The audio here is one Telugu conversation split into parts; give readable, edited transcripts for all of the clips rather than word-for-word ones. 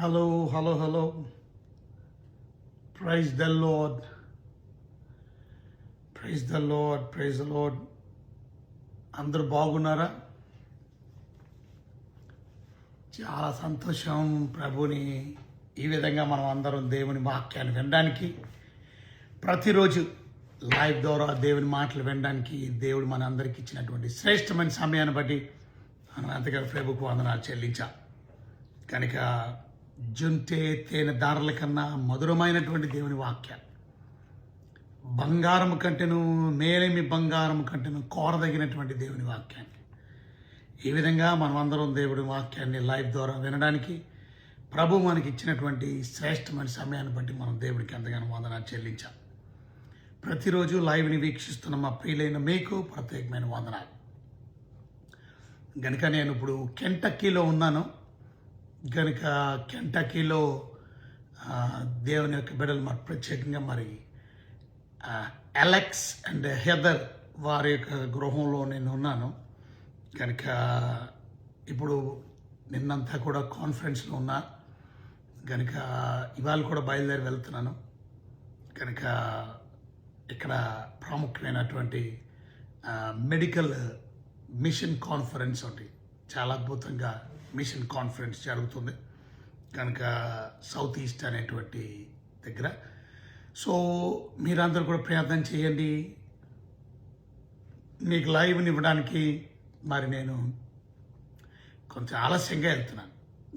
Hello. Praise the Lord. Praise the Lord. అందరూ బాగున్నారా? చాలా సంతోషం ప్రభుని ఈ విధంగా మనం అందరం దేవుని వాక్యాన్ని వినడానికి, ప్రతిరోజు లైవ్ ద్వారా దేవుని మాటలు వినడానికి దేవుడు మన అందరికి ఇచ్చినటువంటి శ్రేష్టమైన సమయాన్ని బట్టి మనం అంతగా ప్రభుకు వందనాలు చెల్లించాం. కనుక జుంటే తేనె దారుల కన్నా మధురమైనటువంటి దేవుని వాక్యాలు, బంగారం కంటేను మేలిమి బంగారం కంటేను కోరదగినటువంటి దేవుని వాక్యాన్ని ఈ విధంగా మనమందరం దేవుడి వాక్యాన్ని లైవ్ ద్వారా వినడానికి ప్రభు మనకి ఇచ్చినటువంటి శ్రేష్టమైన సమయాన్ని బట్టి మనం దేవుడికి ఎంతగానో వందనాలు చెల్లించాం. ప్రతిరోజు లైవ్ని వీక్షిస్తున్న మా ప్రియులైన మీకు ప్రత్యేకమైన వందనాలు. కనుక నేను ఇప్పుడు కెంటక్కీలో ఉన్నాను. కనుక కెంటక్కీలో దేవుని యొక్క బిడ్డలు మరి ప్రత్యేకంగా మరి అలెక్స్ అండ్ హెదర్ వారి యొక్క గృహంలో నేను ఉన్నాను. కనుక ఇప్పుడు నిన్నంతా కూడా కాన్ఫరెన్స్లో ఉన్నా. కనుక ఇవాళ కూడా బయలుదేరి వెళ్తున్నాను. కనుక ఇక్కడ ప్రాముఖ్యమైనటువంటి మెడికల్ మిషన్ కాన్ఫరెన్స్ ఒకటి, చాలా అద్భుతంగా మిషన్ కాన్ఫరెన్స్ జరుగుతుంది. కనుక సౌత్ ఈస్ట్ అనేటువంటి దగ్గర. సో మీరందరూ కూడా ప్రయత్నం చేయండి. మీకు లైవ్ని ఇవ్వడానికి మరి నేను కొంచెం ఆలస్యంగా వెళ్తున్నాను.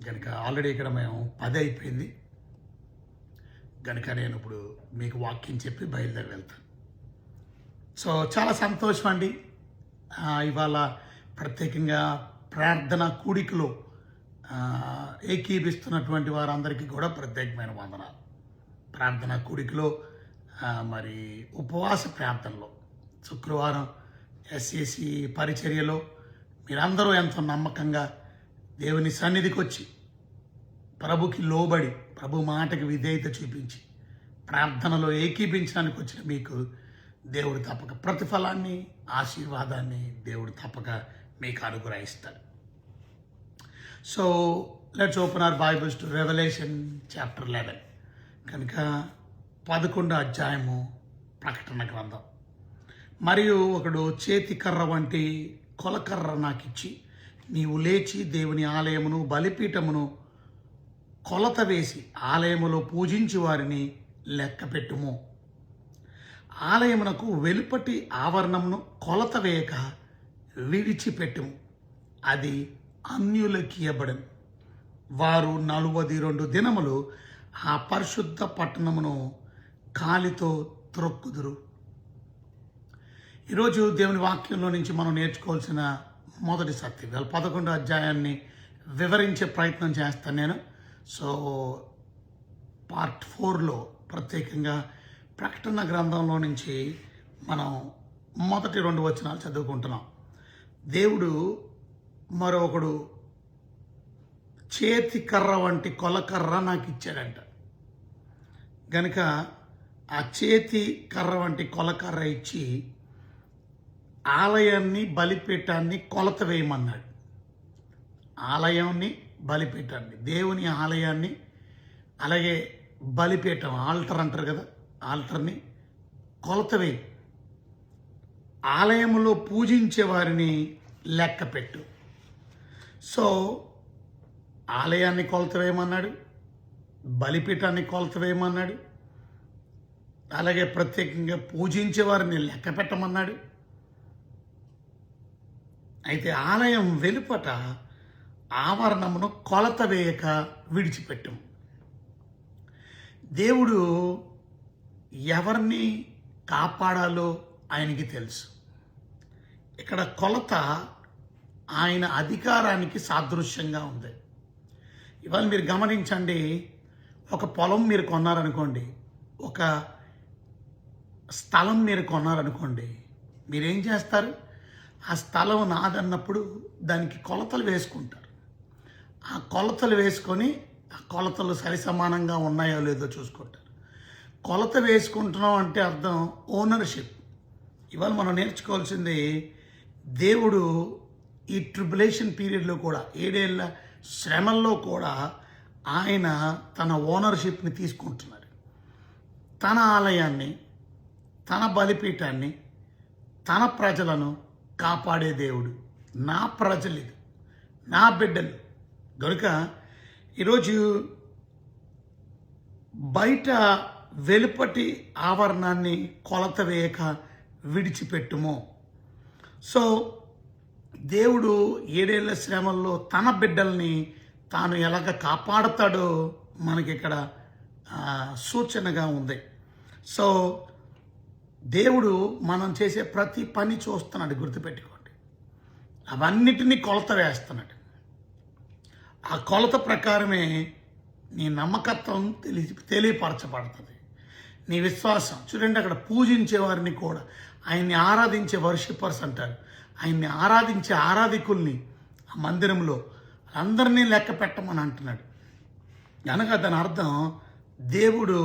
కనుక ఆల్రెడీ ఇక్కడ మేము 10 అయిపోయింది. కనుక నేను ఇప్పుడు మీకు వాక్యం చెప్పి బయలుదేరి వెళ్తాను. సో చాలా సంతోషం అండి. ఇవాళ ప్రత్యేకంగా ప్రార్థన కూడికలో ఏకీభిస్తున్నటువంటి వారందరికీ కూడా ప్రత్యేకమైన వందనాలు. ప్రార్థన కూడికలో మరి ఉపవాస ప్రార్థనలో శుక్రవారం ఎస్ఏసి పరిచర్యలో మీరందరూ ఎంతో నమ్మకంగా దేవుని సన్నిధికి వచ్చి ప్రభుకి లోబడి ప్రభు మాటకి విధేయత చూపించి ప్రార్థనలో ఏకీభించడానికి వచ్చిన మీకు దేవుడు తప్పక ప్రతిఫలాన్ని, ఆశీర్వాదాన్ని దేవుడు తప్పక మీకు అనుగ్రహిస్తాడు. So let's open hour Bibles to Revelation chapter 11. కనుక 11వ అధ్యాయము ప్రకటన గ్రంథం. మరియు ఒకడు చేతి కర్ర వంటి కొలకర్ర నాకిచ్చి, నీవు లేచి దేవుని ఆలయమును బలిపీఠమును కొలత వేసి ఆలయములో పూజించి వారిని లెక్క పెట్టుము. ఆలయమునకు వెలుపటి ఆవరణమును కొలత వేయక విడిచిపెట్టుము. అది అన్యులకి ఇవ్వబడను. వారు 42 దినములు ఆ పరిశుద్ధ పట్టణమును కాలితో త్రొక్కుదురు. ఈరోజు దేవుని వాక్యంలో నుంచి మనం నేర్చుకోవాల్సిన మొదటి సత్యం, 11వ అధ్యాయాన్ని వివరించే ప్రయత్నం చేస్తాను నేను. సో పార్ట్ 4లో ప్రత్యేకంగా ప్రకటన గ్రంథంలో నుంచి మనం మొదటి 2 వచనాలు చదువుకుంటున్నాం. దేవుడు మరొకడు చేతి కర్ర వంటి కొలకర్ర నాకు ఇచ్చాడంట. గనుక ఆ చేతి కర్ర వంటి కొలకర్ర ఇచ్చి ఆలయాన్ని బలిపీఠాన్ని కొలత వేయమన్నాడు. ఆలయాన్ని బలిపీఠాన్ని, దేవుని ఆలయాన్ని, అలాగే బలిపీఠం ఆల్టర్ అంటారు కదా, ఆల్టర్ని కొలత వేయి. ఆలయంలో పూజించే వారిని లెక్క పెట్టు. సో ఆలయాన్ని కొలత వేయమన్నాడు, బలిపీఠాన్ని కొలత వేయమన్నాడు, అలాగే ప్రత్యేకంగా పూజించే వారిని లెక్క పెట్టమన్నాడు. అయితే ఆలయం వెలుపట ఆవరణమును కొలత వేయక విడిచిపెట్టము. దేవుడు ఎవరిని కాపాడాలో ఆయనకి తెలుసు. ఇక్కడ కొలత ఆయన అధికారానికి సాదృశ్యంగా ఉంది. ఇవాళ మీరు గమనించండి, ఒక పొలం మీరు కొన్నారనుకోండి, ఒక స్థలం మీరు కొన్నారనుకోండి, మీరేం చేస్తారు? ఆ స్థలం నాదన్నప్పుడు దానికి కొలతలు వేసుకుంటారు. ఆ కొలతలు వేసుకొని ఆ కొలతలు సరి సమానంగా ఉన్నాయో లేదో చూసుకుంటారు. కొలత వేసుకుంటున్నాం అంటే అర్థం ఓనర్షిప్. ఇవాళ మనం నేర్చుకోవాల్సింది, దేవుడు ఈ ట్రిబులేషన్ పీరియడ్లో కూడా 7 ఏళ్ళ శ్రమల్లో కూడా ఆయన తన ఓనర్షిప్ని తీసుకుంటున్నాడు. తన ఆలయాన్ని, తన బలిపీఠాన్ని, తన ప్రజలను కాపాడే దేవుడు. నా ప్రజలు, ఇది నా బిడ్డలు. కనుక ఈరోజు బయట వెలుపటి ఆవరణాన్ని కొలత వేయక విడిచిపెట్టుము. సో దేవుడు 7 ఏళ్ల శ్రమల్లో తన బిడ్డల్ని తాను ఎలాగ కాపాడతాడో మనకి ఇక్కడ సూచనగా ఉంది. సో దేవుడు మనం చేసే ప్రతి పని చూస్తున్నాడు, గుర్తుపెట్టుకోండి. అవన్నిటినీ కొలత వేస్తున్నాడు. ఆ కొలత ప్రకారమే నీ నమ్మకత్వం తెలియపరచబడుతుంది, నీ విశ్వాసం. చూడండి, అక్కడ పూజించే వారిని కూడా, ఆయన్ని ఆరాధించే వర్షిపర్స్ అంటారు, ఆయన్ని ఆరాధించే ఆరాధికుల్ని ఆ మందిరంలో అందరినీ లెక్క పెట్టమని అంటున్నాడు. అనగా దాని అర్థం దేవుడు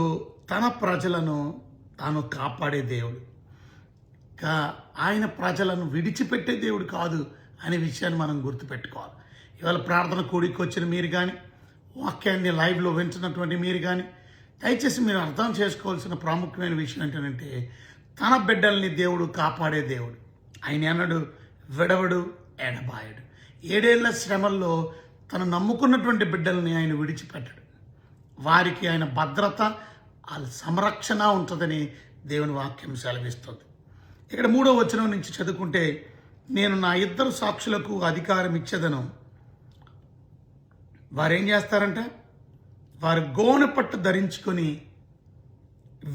తన ప్రజలను తాను కాపాడే దేవుడు, ఆయన ప్రజలను విడిచిపెట్టే దేవుడు కాదు అనే విషయాన్ని మనం గుర్తుపెట్టుకోవాలి. ఇవాళ ప్రార్థన కూడికి వచ్చిన మీరు కానీ, వాక్యాన్ని లైవ్లో వింటున్నటువంటి మీరు కానీ, దయచేసి మీరు అర్థం చేసుకోవాల్సిన ప్రాముఖ్యమైన విషయం ఏంటంటే, తన బిడ్డల్ని దేవుడు కాపాడే దేవుడు. ఆయన అన్నాడు, విడవడు ఎడబాయడు. 7 ఏళ్ల శ్రమల్లో తను నమ్ముకున్నటువంటి బిడ్డల్ని ఆయన విడిచిపెట్టడు. వారికి ఆయన భద్రత, వాళ్ళ సంరక్షణ ఉంటుందని దేవుని వాక్యం సెలవిస్తుంది. ఇక్కడ 3వ వచనం నుంచి చదువుకుంటే, నేను నా 2 సాక్షులకు అధికారం ఇచ్చేదను. వారేం చేస్తారంట? వారు గోనె పట్టు ధరించుకొని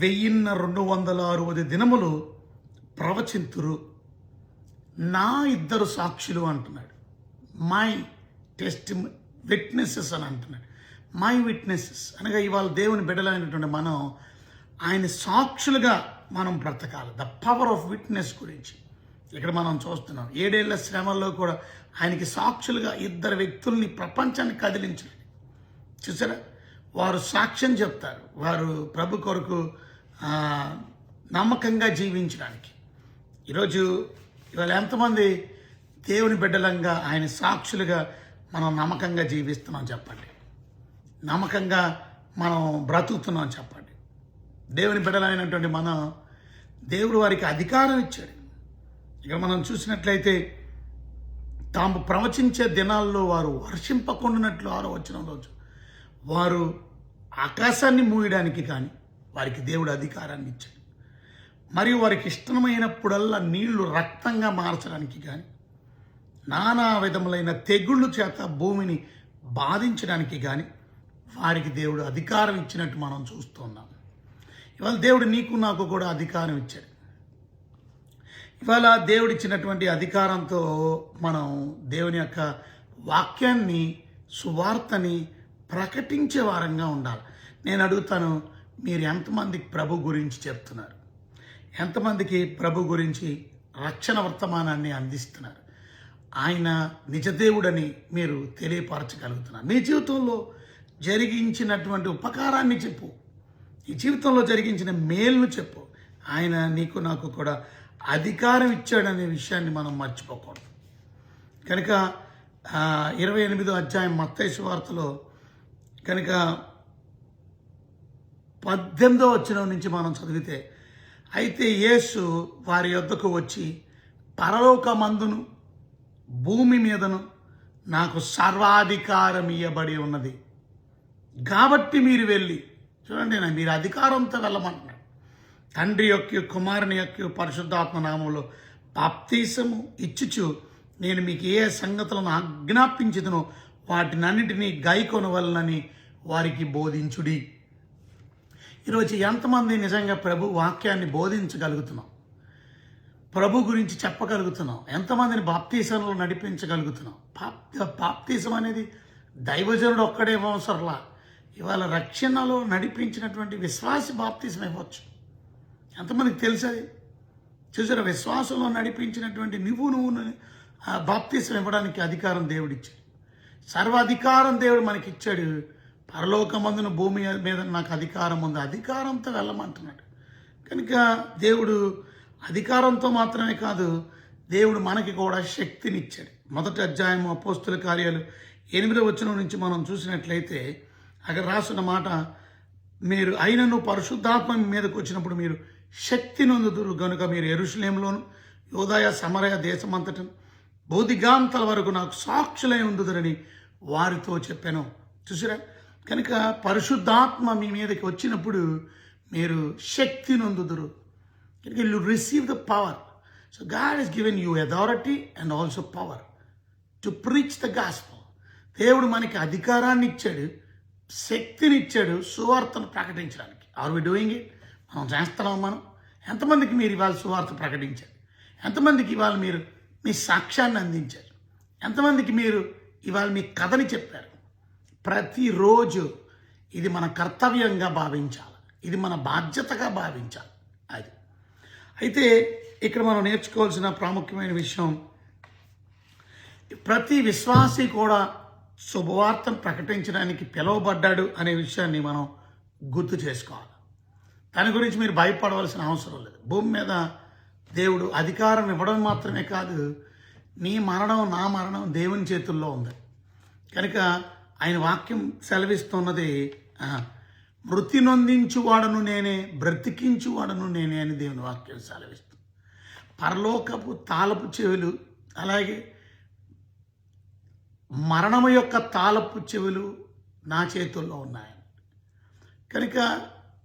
1260 దినములు ప్రవచింతురు. నా 2 సాక్షులు అంటున్నాడు. మై టెస్ట్ విట్నెసెస్ అని అంటున్నాడు. మై విట్నెసెస్ అనగా ఇవాళ దేవుని బిడ్డలైనటువంటి మనం ఆయన సాక్షులుగా మనం బ్రతకాలి. ద పవర్ ఆఫ్ విట్నెస్ గురించి ఇక్కడ మనం చూస్తున్నాం. 7 ఏళ్ల శ్రమల్లో కూడా ఆయనకి సాక్షులుగా 2 వ్యక్తుల్ని ప్రపంచాన్ని కదిలించారు. చూసారా, వారు సాక్ష్యం చెప్తారు, వారు ప్రభు కొరకు నమ్మకంగా జీవించడానికి. ఈరోజు ఇవాళ ఎంతమంది దేవుని బిడ్డలంగా ఆయన సాక్షులుగా మనం నమ్మకంగా జీవిస్తున్నాం చెప్పండి, నమ్మకంగా మనం బ్రతుకుతున్నాం చెప్పండి. దేవుని బిడ్డలైనటువంటి మనం, దేవుడు వారికి అధికారం ఇచ్చాడు. ఇక మనం చూసినట్లయితే, తాము ప్రవచించే దినాల్లో వారు వర్షింపకుండానట్లు 6వ వచనం రోజు వారు ఆకాశాన్ని మూయడానికి కానీ వారికి దేవుడు అధికారాన్ని ఇచ్చాడు. మరియు వారికి ఇష్టమైనప్పుడల్లా నీళ్లు రక్తంగా మార్చడానికి కానీ, నానా విధములైన తెగుళ్ళు చేత భూమిని బాధించడానికి కానీ వారికి దేవుడు అధికారం ఇచ్చినట్టు మనం చూస్తున్నాం. ఇవాళ దేవుడు నీకు నాకు కూడా అధికారం ఇచ్చాడు. ఇవాళ దేవుడు ఇచ్చినటువంటి అధికారంతో మనం దేవుని యొక్క వాక్యాన్ని, సువార్తని ప్రకటించే వారంగా ఉండాలి. నేను అడుగుతాను, మీరు ఎంతమందికి ప్రభు గురించి చెప్తున్నారు? ఎంతమందికి ప్రభు గురించి రక్షణ వర్తమానాన్ని అందిస్తున్నారు? ఆయన నిజదేవుడని మీరు తెలియపరచగలుగుతున్నారు? నీ జీవితంలో జరిగించినటువంటి ఉపకారాన్ని చెప్పు, ఈ జీవితంలో జరిగించిన మేలును చెప్పు. ఆయన నీకు నాకు కూడా అధికారం ఇచ్చాడనే విషయాన్ని మనం మర్చిపోకూడదు. కనుక 28వ అధ్యాయం మత్తయి సువార్తలో కనుక 18వ వచనం నుంచి మనం చదివితే, అయితే యేసు వారి యొద్దకు వచ్చి, పరలోకమందును భూమి మీదను నాకు సర్వాధికారం ఇవ్వబడి ఉన్నది కాబట్టి మీరు వెళ్ళి, చూడండి, మీరు అధికారంతో వెళ్ళమంటున్నాడు. తండ్రి యొక్క, కుమారుని యొక్క, పరిశుద్ధాత్మ నామంలో బాప్తీసము ఇచ్చుచు నేను మీకు ఏ సంగతులను ఆజ్ఞాపించుదునో వాటినన్నిటినీ గైకొనవలనని వారికి బోధించుడి. ఈరోజు ఎంతమంది నిజంగా ప్రభు వాక్యాన్ని బోధించగలుగుతున్నాం? ప్రభు గురించి చెప్పగలుగుతున్నాం? ఎంతమందిని బాప్తీసంలో నడిపించగలుగుతున్నాం? బాప్తీసం అనేది దైవజనుడు ఒక్కడే అవసరంలా. ఇవాళ రక్షణలో నడిపించినటువంటి విశ్వాసి బాప్తీసం ఇవ్వచ్చు. ఎంతమందికి తెలుసది? చూసారా, విశ్వాసంలో నడిపించినటువంటి నువ్వు బాప్తీసం ఇవ్వడానికి అధికారం దేవుడిచ్చాడు. సర్వాధికారం దేవుడు మనకి ఇచ్చాడు. పరలోకమందున భూమి మీద నాకు అధికారం ఉంది, అధికారంతో వెళ్ళమంటున్నాడు. కనుక దేవుడు అధికారంతో మాత్రమే కాదు, దేవుడు మనకి కూడా శక్తిని ఇచ్చాడు. 1వ అధ్యాయం అపోస్తుల కార్యాలు 8వ వచనం నుంచి మనం చూసినట్లయితే, అక్కడ రాసున్న మాట, మీరు అయినను పరిశుద్ధాత్మ మీ మీదకు వచ్చినప్పుడు మీరు శక్తి నొందుదురు గనుక మీరు యెరూషలేములోను యోదయ సమరయ దేశమంతటను బోధిగాంతల వరకు నాకు సాక్షులై ఉందుదురని వారితో చెప్పాను. చూసారా? కనుక పరిశుద్ధాత్మ మీ మీదకి వచ్చినప్పుడు మీరు శక్తి నొందుదురు. కనుక you receive the power. So God has given you authority and also power to preach the gospel. దేవుడు మనకి అధికారాన్ని ఇచ్చాడు, శక్తిని ఇచ్చాడు సువార్తను ప్రకటించడానికి. Are we doing it? మనం చేస్తున్నాం. మనం ఎంతమందికి మీరు ఇవాళ సువార్త ప్రకటించారు? ఎంతమందికి ఇవాళ మీరు మీ సాక్ష్యాన్ని అందించారు? ఎంతమందికి మీరు ఇవాళ మీ కథని చెప్పారు? ప్రతిరోజు ఇది మన కర్తవ్యంగా భావించాలి, ఇది మన బాధ్యతగా భావించాలి. అది అయితే ఇక్కడ మనం నేర్చుకోవాల్సిన ప్రాముఖ్యమైన విషయం, ప్రతి విశ్వాసి కూడా శుభవార్తను ప్రకటించడానికి పిలువబడ్డాడు అనే విషయాన్ని మనం గుర్తు చేసుకోవాలి. దాని గురించి మీరు భయపడవలసిన అవసరం లేదు. భూమి మీద దేవుడు అధికారం ఇవ్వడం మాత్రమే కాదు, నీ మరణం నా మరణం దేవుని చేతుల్లో ఉంది. కనుక ఆయన వాక్యం సెలవిస్తున్నది, మృతి నొందించువాడను నేనే, బ్రతికించువాడను నేనే అని దేవుని వాక్యం సెలవిస్తుంది. పరలోకపు తాళపు చెవులు, అలాగే మరణము యొక్క తాళపు చెవులు నా చేతుల్లో ఉన్నాయి. కనుక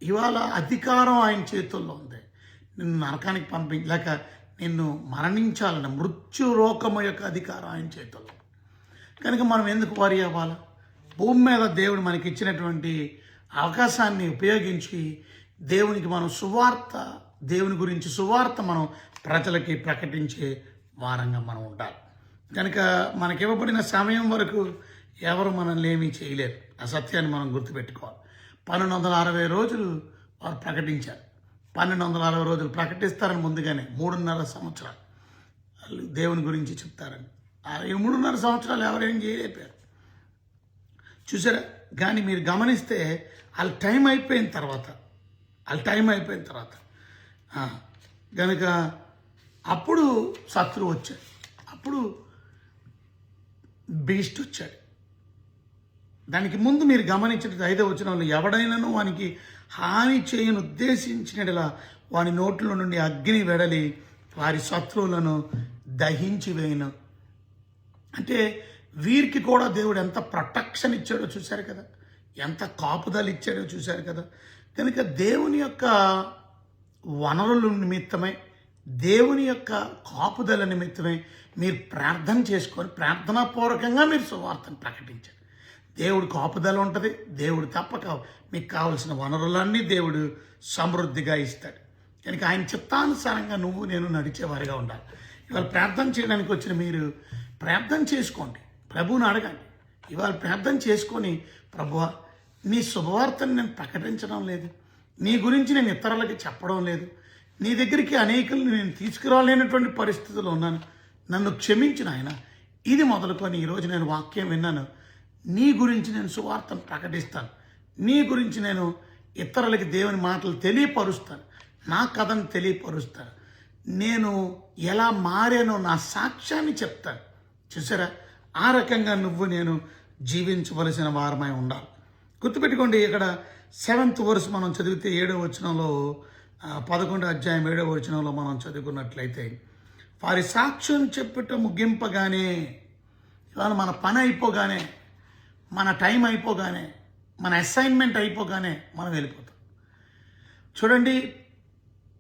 ఇవాళ అధికారం ఆయన చేతుల్లో ఉంది. నిన్ను నరకానికి పంపించలేక నిన్ను మరణించాలని మృత్యులోకము యొక్క అధికారం ఆయన చేతుల్లో. కనుక మనం ఎందుకు వరి అవ్వాలి? భూమి మీద దేవుడు మనకి ఇచ్చినటువంటి అవకాశాన్ని ఉపయోగించి దేవునికి మనం సువార్త, దేవుని గురించి సువార్త మనం ప్రజలకి ప్రకటించే వారంగా మనం ఉండాలి. కనుక మనకి ఇవ్వబడిన సమయం వరకు ఎవరు మనల్ని ఏమీ చేయలేరు. ఆ సత్యాన్ని మనం గుర్తుపెట్టుకోవాలి. 1260 రోజులు వారు ప్రకటించారు. 1260 రోజులు ప్రకటిస్తారని ముందుగానే 3.5 సంవత్సరాలు వాళ్ళు దేవుని గురించి చెప్తారని. ఆ 3.5 సంవత్సరాలు ఎవరేం చేయలేపారు. చూసారా? కానీ మీరు గమనిస్తే వాళ్ళ టైం అయిపోయిన తర్వాత కనుక అప్పుడు శత్రువు వచ్చాడు, అప్పుడు బీస్ట్ వచ్చాడు. దానికి ముందు మీరు గమనించినట్టు 5వ వచనంలో, ఎవడైనాను వానికి హాని చేయను ఉద్దేశించినలా వాని నోట్లో నుండి అగ్ని వెడలి వారి శత్రువులను దహించి వేయను. అంటే వీరికి కూడా దేవుడు ఎంత ప్రొటెక్షన్ ఇచ్చాడో చూశారు కదా, ఎంత కాపుదలు ఇచ్చాడో చూశారు కదా. కనుక దేవుని యొక్క వనరుల నిమిత్తమై, దేవుని యొక్క కాపుదల నిమిత్తమై మీరు ప్రార్థన చేసుకొని ప్రార్థనాపూర్వకంగా మీరు సువార్తను ప్రకటించారు. దేవుడు కాపుదల ఉంటుంది. దేవుడు తప్పక మీకు కావలసిన వనరులన్నీ దేవుడు సమృద్ధిగా ఇస్తాడు. కనుక ఆయన చిత్తానుసారంగా నువ్వు నేను నడిచేవారిగా ఉండాలి. ఇవాళ ప్రార్థన చేయడానికి వచ్చిన మీరు ప్రార్థన చేసుకోండి, ప్రభువుని అడగండి. ఇవాళ ప్రార్థన చేసుకొని, ప్రభువా నీ శుభవార్తను నేను ప్రకటించడం లేదు, నీ గురించి నేను ఇతరులకి చెప్పడం లేదు, నీ దగ్గరికి అనేకులను నేను తీసుకురాలేనటువంటి పరిస్థితుల్లో ఉన్నాను, నన్ను క్షమించిన ఆయన. ఇది మొదలుకొని ఈరోజు నేను వాక్యం విన్నాను, నీ గురించి నేను సువార్తను ప్రకటిస్తాను, నీ గురించి నేను ఇతరులకి దేవుని మాటలు తెలియపరుస్తాను, నా కథను తెలియపరుస్తాను, నేను ఎలా మారానో నా సాక్ష్యాన్ని చెప్తాను. చూసారా? ఆ రకంగా నువ్వు నేను జీవించవలసిన వారమై ఉండాలి. గుర్తుపెట్టుకోండి, ఇక్కడ 7th verse మనం చదివితే 7వ వచనంలో, 11వ అధ్యాయం 7వ వచనంలో మనం చదువుకున్నట్లయితే, వారి సాక్ష్యం చెప్పుట ముగింపగానే, ఇవాళ మన పని అయిపోగానే, మన టైం అయిపోగానే, మన అసైన్మెంట్ అయిపోగానే మనం వెళ్ళిపోతాం. చూడండి,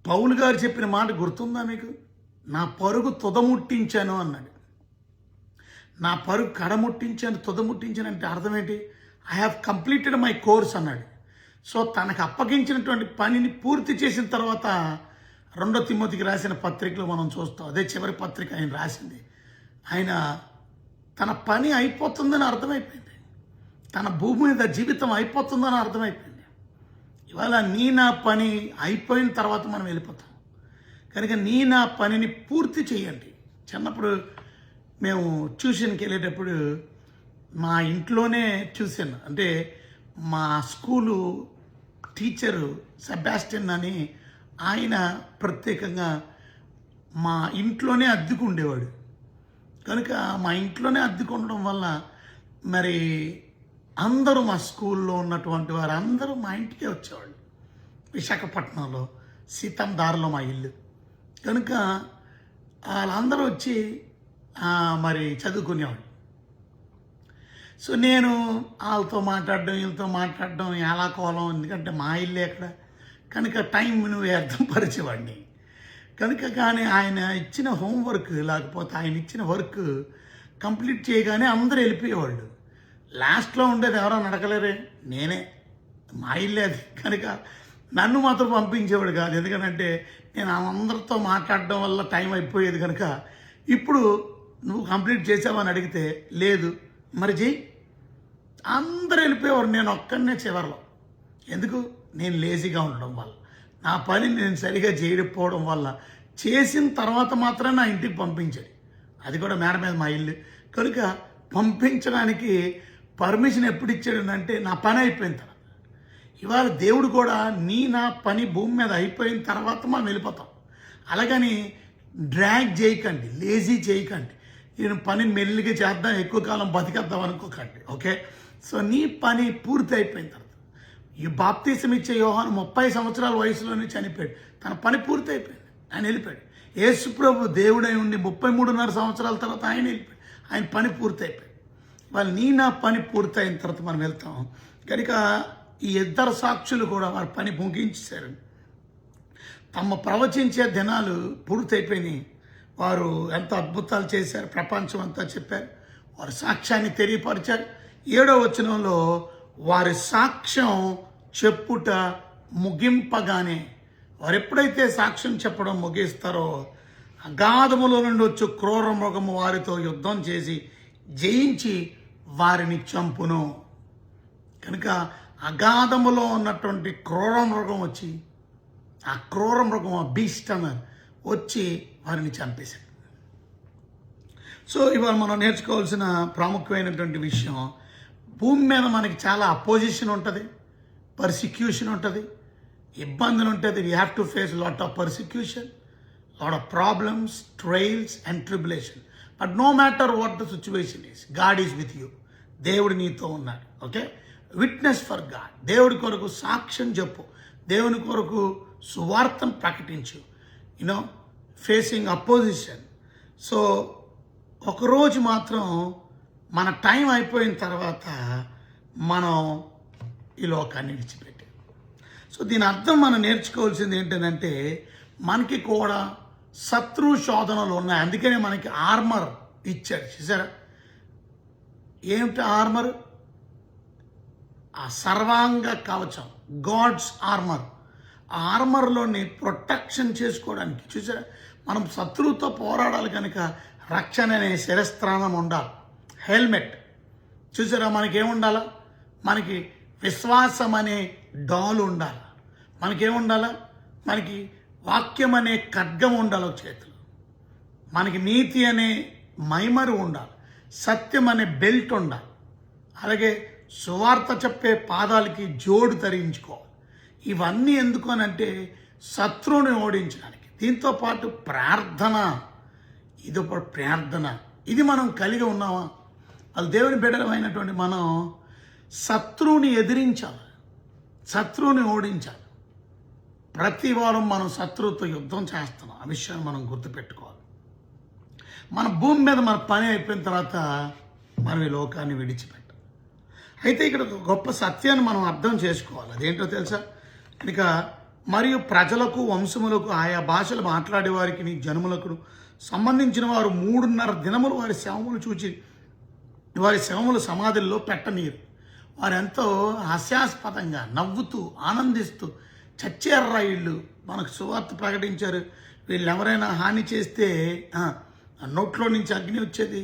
పౌలు గారు చెప్పిన మాట గుర్తుందా మీకు? నా పరుగు తుదముట్టించాను అన్నాడు. నా పరుగు కడముట్టించాను, తుదముట్టించాను అంటే అర్థం ఏంటి? I have completed my course అన్నాడు. సో తనకు అప్పగించినటువంటి పనిని పూర్తి చేసిన తర్వాత 2 తిమోతికి రాసిన పత్రికలో మనం చూస్తాం. అదే చివరి పత్రిక ఆయన రాసింది. ఆయన తన పని అయిపోతుందని అర్థమైపోయింది, తన భూమి మీద జీవితం అయిపోతుందని అర్థమైపోయింది. ఇవాళ నీ నా పని అయిపోయిన తర్వాత మనం వెళ్ళిపోతాం. కనుక నీ నా పనిని పూర్తి చేయండి. చిన్నప్పుడు మేము ట్యూషన్కి వెళ్ళేటప్పుడు మా ఇంట్లోనే చూశాను. అంటే మా స్కూలు టీచరు సెబాస్టియన్ అని ఆయన ప్రత్యేకంగా మా ఇంట్లోనే అద్దెకు ఉండేవాడు. కనుక మా ఇంట్లోనే అద్దెకు ఉండడం వల్ల మరి అందరూ మా స్కూల్లో ఉన్నటువంటి వారు అందరూ మా ఇంటికే వచ్చేవాళ్ళు. విశాఖపట్నంలో సీతం దారిలో మా ఇల్లు కనుక వాళ్ళందరూ వచ్చి మరి చదువుకునేవాళ్ళు. సో నేను వాళ్ళతో మాట్లాడడం వీళ్ళతో మాట్లాడడం ఎలా కోలం, ఎందుకంటే మా ఇల్లు ఎక్కడ కనుక టైంను వ్యర్థం పరిచేవాడిని కనుక. కానీ ఆయన ఇచ్చిన హోంవర్క్ లేకపోతే ఆయన ఇచ్చిన వర్క్ కంప్లీట్ చేయగానే అందరూ వెళ్ళిపోయేవాళ్ళు. లాస్ట్లో ఉండేది ఎవరో నడకలేరే, నేనే, మా ఇల్లే అది కనుక నన్ను మాత్రం పంపించేవాడు కాదు. ఎందుకంటే నేను అందరితో మాట్లాడడం వల్ల టైం అయిపోయేది కనుక. ఇప్పుడు నువ్వు కంప్లీట్ చేసావని అడిగితే లేదు మరి చెయ్యి, అందరూ వెళ్ళిపోయేవారు, నేను ఒక్కడనే చివరిలో. ఎందుకు? నేను లేజీగా ఉండడం వల్ల, నా పని నేను సరిగా చేయకపోవడం వల్ల. చేసిన తర్వాత మాత్రం నా ఇంటికి పంపించాడు, అది కూడా మేడ మీద మా ఇల్లు కనుక. పంపించడానికి పర్మిషన్ ఎప్పుడు ఇచ్చాడంటే నా పని అయిపోయిన తర్వాత. ఇవాళ దేవుడు కూడా నా పని భూమి మీద అయిపోయిన తర్వాత మనం వెళ్ళిపోతాం. అలాగని డ్రాగ్ చేయకండి, లేజీ చేయకండి, నేను పని మెల్లిగా చేద్దాం, ఎక్కువ కాలం బతికేద్దాం అనుకోకండి. ఓకే, సో నీ పని పూర్తి అయిపోయిన తర్వాత. ఈ బాప్తీసం ఇచ్చే యోహాను 30 సంవత్సరాల వయసులోనే చనిపోయాడు, తన పని పూర్తి అయిపోయింది, ఆయన వెళ్ళిపోయాడు. యేసు ప్రభు దేవుడై ఉండి 33.5 సంవత్సరాల తర్వాత ఆయన వెళ్ళిపోయాడు, ఆయన పని పూర్తి అయిపోయాడు. వాళ్ళు నా పని పూర్తయిన తర్వాత మనం వెళ్తాం కనుక. ఈ ఇద్దరు సాక్షులు కూడా వారి పని ముగించారు, తమ ప్రవచించే దినాలు పూర్తయిపోయినాయి. వారు ఎంత అద్భుతాలు చేశారు, ప్రపంచం అంతా చెప్పారు, వారి సాక్ష్యాన్ని తెలియపరిచారు. 7వ వచనంలో వారి సాక్ష్యం చెప్పుట ముగింపగానే, వారు ఎప్పుడైతే సాక్ష్యం చెప్పడం ముగిస్తారో అగాధములో నుండి వచ్చి క్రూర మృగము వారితో యుద్ధం చేసి జయించి వారిని చంపును. కనుక అగాధములో ఉన్నటువంటి క్రూర మృగం వచ్చి, ఆ క్రూర మృగం, ఆ బీస్ట్ అన్నారు, వచ్చి వారిని చంపేశాడు. సో ఇవాళ మనం నేర్చుకోవాల్సిన ప్రాముఖ్యమైనటువంటి విషయం, భూమి మీద మనకి చాలా అపోజిషన్ ఉంటుంది, పర్సిక్యూషన్ ఉంటుంది, ఇబ్బందులు ఉంటుంది. We have to face lot of persecution, lot of problems, trials and tribulation. But no matter what the situation is, God is with you. దేవుడు నీతో ఉన్నాడు. ఓకే, విట్నెస్ ఫర్ గాడ్, దేవుడి కొరకు సాక్ష్యం చెప్పు, దేవుని కొరకు సువార్తను ప్రకటించు. You know, facing opposition. సో ఒకరోజు మాత్రం మన టైం అయిపోయిన తర్వాత మనం ఈ లోకాన్ని విడిచిపెట్టాం. సో దీని అర్థం మనం నేర్చుకోవాల్సింది ఏంటంటే, మనకి కూడా శత్రు శోధనలు ఉన్నాయి. అందుకనే మనకి ఆర్మర్ ఇచ్చాడు, చూసారా? ఏమిటి ఆర్మర్? ఆ సర్వాంగ కవచం, గాడ్స్ ఆర్మర్. ఆ ఆర్మర్లోని ప్రొటెక్షన్ చేసుకోవడానికి, చూసారా, మనం శత్రువుతో పోరాడాలి కనుక రక్షణ అనే శిరస్త్రాణం ఉండాలి, హెల్మెట్. చూసారా, మనకేముండాలా? మనకి విశ్వాసం అనే డాలు ఉండాలి, మనకేముండాలా? మనకి వాక్యం అనే ఖడ్గం ఉండాలి ఒక చేతిలో, మనకి నీతి అనే మైమరు ఉండాలి, సత్యం అనే బెల్ట్ ఉండాలి, అలాగే సువార్త చెప్పే పాదాలకి జోడు ధరించుకోవాలి. ఇవన్నీ ఎందుకు అనంటే శత్రువుని ఓడించడానికి. దీంతో పాటు ప్రార్థన, ఇది ఒక ప్రార్థన, ఇది మనం కలిగి ఉన్నామా? వాళ్ళు దేవుని బిడ్డలమైనటువంటి మనం శత్రువుని ఎదిరించాలి, శత్రువుని ఓడించాలి. ప్రతి వారం మనం శత్రువుతో యుద్ధం చేస్తున్నాం, ఆ విషయాన్ని మనం గుర్తుపెట్టుకోవాలి. మన భూమి మీద మన పని అయిపోయిన తర్వాత మనం ఈ లోకాన్ని విడిచిపెట్టాలి. అయితే ఇక్కడ ఒక గొప్ప సత్యాన్ని మనం అర్థం చేసుకోవాలి. అదేంటో తెలుసా? ఇక మరియు ప్రజలకు, వంశములకు, ఆయా భాషలు మాట్లాడే వారికి, జనములకు సంబంధించిన వారు 3.5 దినములు వారి శవములు చూచి వారి శవములు సమాధుల్లో పెట్టనీరు. వారెంతో హాస్యాస్పదంగా నవ్వుతూ ఆనందిస్తూ, చచ్చారా వీళ్ళు, మనకు సువార్త ప్రకటించారు, వీళ్ళు ఎవరైనా హాని చేస్తే నోట్లో నుంచి అగ్ని వచ్చేది,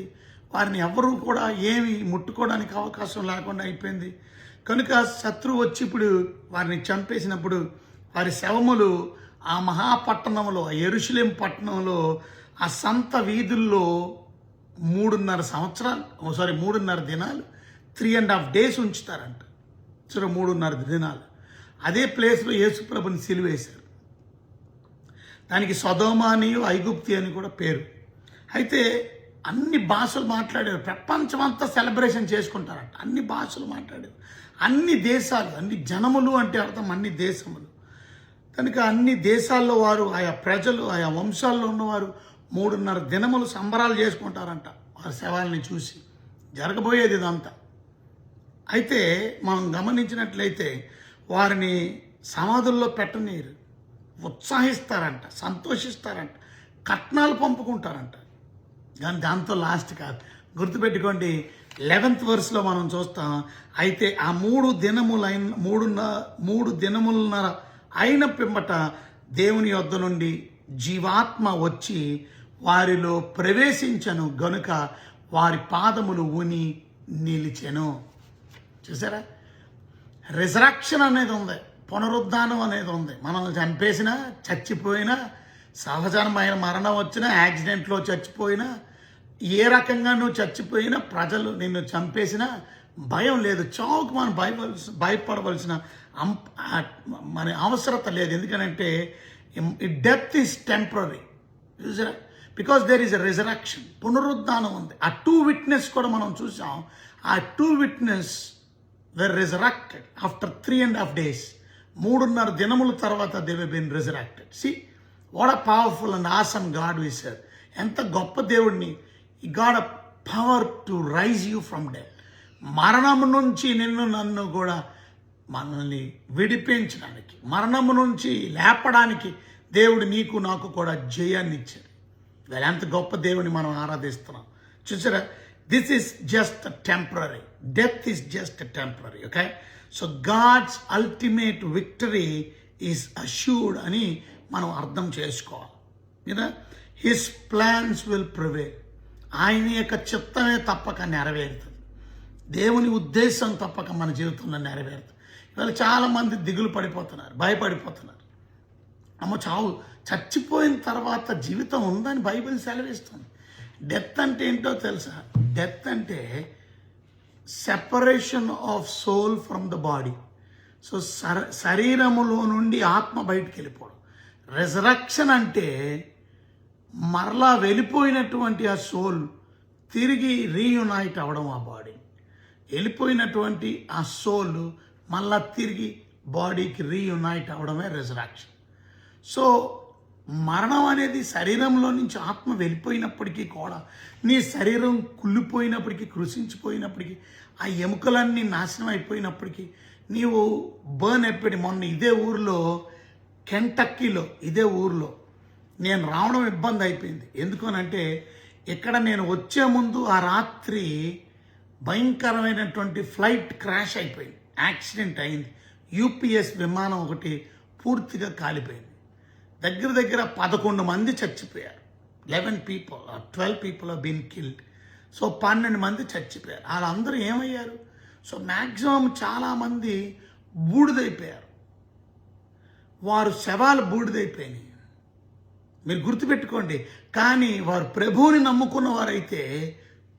వారిని ఎవరు కూడా ఏమి ముట్టుకోవడానికి అవకాశం లేకుండా అయిపోయింది. కనుక శత్రువు వచ్చి ఇప్పుడు వారిని చంపేసినప్పుడు వారి శవములు ఆ మహాపట్టణంలో, యెరూషలేము పట్టణంలో, ఆ సంత వీధుల్లో 3.5 దినాలు 3.5 days ఉంచుతారంట. సరే, 3.5 దినాలు అదే ప్లేస్లో యేసుప్రభుని సిలువేశారు. దానికి సొదొమ అని, ఐగుప్తి అని కూడా పేరు. అయితే అన్ని భాషలు మాట్లాడారు. ప్రపంచమంతా సెలబ్రేషన్ చేసుకుంటారంట. అన్ని భాషలు మాట్లాడారు. అన్ని దేశాలు, అన్ని జనములు అంటే అర్థం అన్ని దేశములు. కనుక అన్ని దేశాల్లో వారు, ఆయా ప్రజలు, ఆయా వంశాల్లో ఉన్నవారు 3.5 దినములు సంబరాలు చేసుకుంటారంట వారి శవాలని చూసి. జరగబోయేది ఇదంతా. అయితే మనం గమనించినట్లయితే వారిని సమాధుల్లో పెట్టనీరు, ఉత్సాహిస్తారంట, సంతోషిస్తారంట, కట్నాలు పంపుకుంటారంట. కానీ దాంతో లాస్ట్ కాదు. గుర్తుపెట్టుకోండి, 11th verseలో మనం చూస్తాం. అయితే ఆ 3 దినములన్నర అయిన పిమ్మట దేవుని యొద్ద నుండి జీవాత్మ వచ్చి వారిలో ప్రవేశించను గనుక వారి పాదములు ఊని నిలిచెను. చూసారా, రిజరక్షన్ అనేది ఉంది, పునరుద్ధానం అనేది ఉంది. మనం చంపేసినా, చచ్చిపోయినా, సహజమైన మరణం వచ్చినా, యాక్సిడెంట్లో చచ్చిపోయినా, ఏ రకంగా నువ్వు చచ్చిపోయినా, ప్రజలు నిన్ను చంపేసినా భయం లేదు. చావుకు మనం భయపడవలసిన మన అవసరత లేదు. ఎందుకంటే డెత్ ఈస్ టెంపరీ, చూసారా, because there is a resurrection, పునరుద్ధానం ఉంది. ఆ 2 witnesses కూడా మనం చూసాం. ఆ 2 witnesses were resurrected after 3.5 days. 3.5 దినముల తర్వాత they were been resurrected. See what a powerful and awesome God we serve. ఎంత గొప్ప దేవుడిని. He got a power to rise you from death. మరణము నుంచి నిన్ను నన్ను కూడా మనల్ని విడిపించడానికి, మరణము నుంచి లేపడానికి దేవుడు నీకు నాకు కూడా జయాన్ని ఇచ్చాడు. ఎంత గొప్ప దేవుని మనం ఆరాధిస్తున్నాం. చూసారా, this is just temporary, death is just temporary. Okay, so God's ultimate victory is assured అని మనం అర్థం చేసుకోవాలి. కదా, హిస్ ప్లాన్స్ విల్ ప్రివేల్. ఆయన యొక్క చిత్తమే తప్పక నెరవేరుతుంది. దేవుని ఉద్దేశం తప్పక మన జీవితంలో నెరవేరుతుంది. ఇవాళ చాలామంది దిగులు పడిపోతున్నారు, భయపడిపోతున్నారు. అమ్మ చావు, చచ్చిపోయిన తర్వాత జీవితం ఉందని బైబిల్ సెలవిస్తుంది. డెత్ అంటే ఏంటో తెలుసా? డెత్ అంటే separation of soul from the body. So శరీరములో నుండి ఆత్మ బయటికి వెళ్ళిపోవడం. రెజరక్షన్ అంటే మరలా వెళ్ళిపోయినటువంటి ఆ సోల్ తిరిగి రీయునైట్ అవ్వడం. ఆ బాడీ వెళ్ళిపోయినటువంటి ఆ సోల్ మళ్ళా తిరిగి బాడీకి రీయునైట్ అవ్వడమే రెజరక్షన్. సో మరణం అనేది శరీరంలో నుంచి ఆత్మ వెళ్ళిపోయినప్పటికీ కూడా, నీ శరీరం కుళ్ళిపోయినప్పటికీ, కృషించిపోయినప్పటికీ, ఆ ఎముకలన్నీ నాశనం అయిపోయినప్పటికీ, నీవు బర్న్ అయిపోయి. మొన్న ఇదే ఊరిలో, కెంటక్కీలో ఇదే ఊరిలో నేను రావడం ఇబ్బంది అయిపోయింది. ఎందుకనంటే ఇక్కడ నేను వచ్చే ముందు ఆ రాత్రి భయంకరమైనటువంటి ఫ్లైట్ క్రాష్ అయిపోయింది, యాక్సిడెంట్ అయింది. యూపీఎస్ విమానం ఒకటి పూర్తిగా కాలిపోయింది. దగ్గర దగ్గర 11 మంది చచ్చిపోయారు. 11 people or 12 people have been killed. So 12 మంది చచ్చిపోయారు. వాళ్ళందరూ ఏమయ్యారు? సో మ్యాక్సిమం చాలామంది బూడిదైపోయారు. వారు శవాలు బూడిదైపోయినాయి. మీరు గుర్తుపెట్టుకోండి. కానీ వారు ప్రభువుని నమ్ముకున్న వారైతే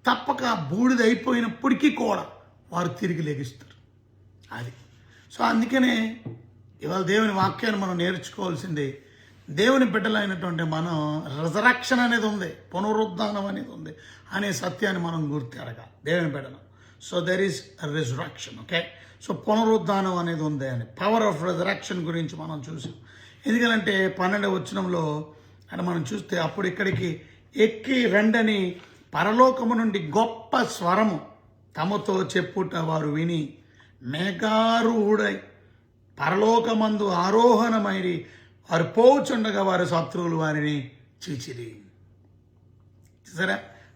తప్పక బూడిదైపోయినప్పటికీ కూడా వారు తిరిగి లెగిస్తారు. అది. సో అందుకనే ఇవాళ దేవుని వాక్యాన్ని మనం నేర్చుకోవాల్సింది. దేవుని బిడ్డలైనటువంటి మనం రిజరక్షన్ అనేది ఉంది, పునరుద్ధానం అనేది ఉంది అనే సత్యాన్ని మనం గుర్తెరగాలి. దేవుని బిడ్డలు. So there is resurrection. Okay, so పునరుద్ధానం అనేది ఉంది అని పవర్ ఆఫ్ రిజరక్షన్ గురించి మనం చూసాం. ఎందుకంటే 12వ వచనంలో అని మనం చూస్తే, అప్పుడు ఇక్కడికి ఎక్కి రండని పరలోకము నుండి గొప్ప స్వరము తమతో చెప్పుట వారు విని మేఘారూఢుడై పరలోకమందు ఆరోహణమైరి వారు పోచుండగా వారి శత్రువులు వారిని చీచిరి. సరే,